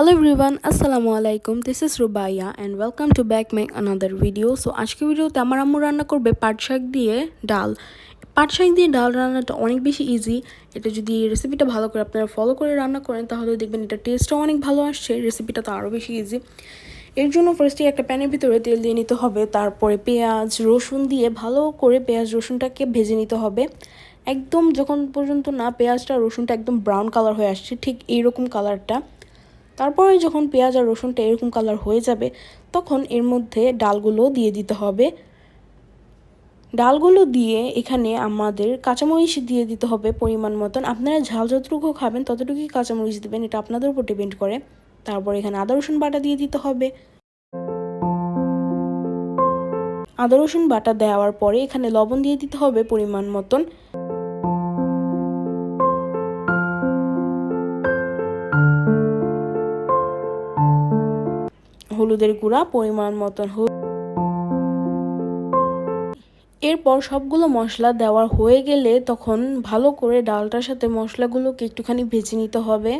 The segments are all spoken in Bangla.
Hello everyone, Assalamu alaikum. This is Rubaya and welcome to back my another video. So আজকে ভিডিওতে আমার আম্মু রান্না করবে পাট শাক দিয়ে ডাল। পাট শাক দিয়ে ডাল রান্নাটা অনেক বেশি ইজি। এটা যদি রেসিপিটা ভালো করে আপনারা ফলো করে রান্না করেন তাহলে দেখবেন এটা টেস্টও অনেক ভালো আসছে। রেসিপিটা তো আরও বেশি ইজি। এর জন্য ফার্স্টে একটা প্যানের ভিতরে তেল দিয়ে নিতে হবে, তারপরে পেঁয়াজ রসুন দিয়ে ভালো করে পেঁয়াজ রসুনটাকে ভেজে নিতে হবে। একদম যখন পর্যন্ত না পেঁয়াজটা রসুনটা একদম ব্রাউন কালার হয়ে আসছে, ঠিক এইরকম কালারটা। তারপরে যখন পেঁয়াজ আর রসুনটা এরকম কালার হয়ে যাবে তখন এর মধ্যে ডালগুলো দিয়ে দিতে হবে। ডালগুলো দিয়ে এখানে আমাদের কাঁচামরিচ দিয়ে দিতে হবে পরিমাণ মতন। আপনারা ঝাল যতটুকু খাবেন ততটুকুই কাঁচামরিচ দেবেন, এটা আপনাদের উপর ডিপেন্ড করে। তারপর এখানে আদা রসুন বাটা দিয়ে দিতে হবে। আদা রসুন বাটা দেওয়ার পরে এখানে লবণ দিয়ে দিতে হবে পরিমাণ মতন। হলুদের গুঁড়া পরিমাণ মতন। এরপর সবগুলো মশলা দেওয়া হয়ে গেলে তখন ভালো করে ডালটার সাথে মশলাগুলোকে একটুখানি ভেজে নিতে হবে।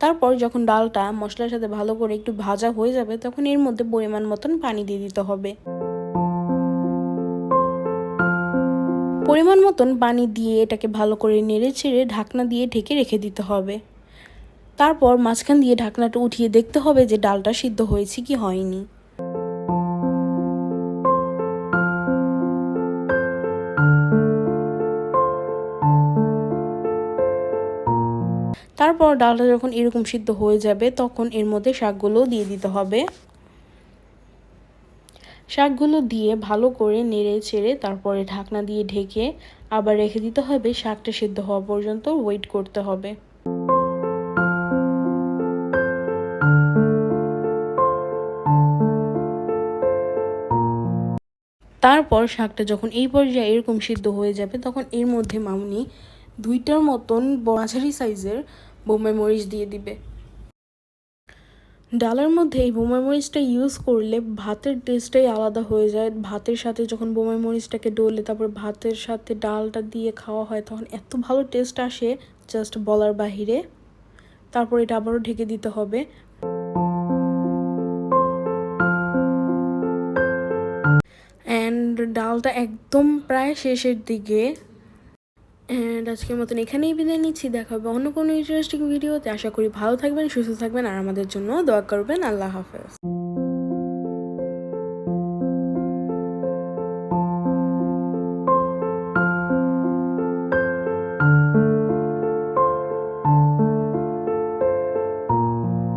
তারপর যখন ডালটা মশলার সাথে ভালো করে একটু ভাজা হয়ে যাবে তখন এর মধ্যে পরিমাণ মতন পানি দিয়ে দিতে হবে। পরিমাণ মতন পানি দিয়ে এটাকে ভালো করে নেড়ে ছেড়ে ঢাকনা দিয়ে ঢেকে রেখে দিতে হবে। তারপর মাঝখান দিয়ে ঢাকনাটা উঠিয়ে দেখতে হবে যে ডালটা সিদ্ধ হয়েছে কি হয়নি। তারপর ডালটা যখন এরকম সিদ্ধ হয়ে যাবে তখন এর মধ্যে শাকগুলো দিয়ে দিতে হবে। শাকগুলো দিয়ে ভালো করে নেড়ে ছেড়ে তারপরে ঢাকনা দিয়ে ঢেকে আবার রেখে দিতে হবে। শাকটা সিদ্ধ হওয়া পর্যন্ত ওয়েট করতে হবে। তারপর শাকটা যখন এই পর্যায়ে এরকম সিদ্ধ হয়ে যাবে তখন এর মধ্যে মামুনি 2টার মতন মাঝারি সাইজের বোম্বাই মরিচ দিয়ে দিবে। ডালের মধ্যে এই বোম্বাই মরিচটা ইউজ করলে ভাতের টেস্টটাই আলাদা হয়ে যায়। ভাতের সাথে যখন বোম্বাই মরিচটাকে ডলে তারপর ভাতের সাথে ডালটা দিয়ে খাওয়া হয় তখন এত ভালো টেস্ট আসে, জাস্ট বলার বাহিরে। তারপর এটা আবারও ঢেকে দিতে হবে। অ্যান্ড ডালটা একদম প্রায় শেষের দিকে। অ্যান্ড আজকের মতন এখানেই বিদায় নিচ্ছি। দেখা হবে অন্য কোনো ইন্টারেস্টিং ভিডিওতে। আশা করি ভালো থাকবেন, সুস্থ থাকবেন আর আমাদের জন্য দোয়া করবেন। আল্লাহ হাফেজ।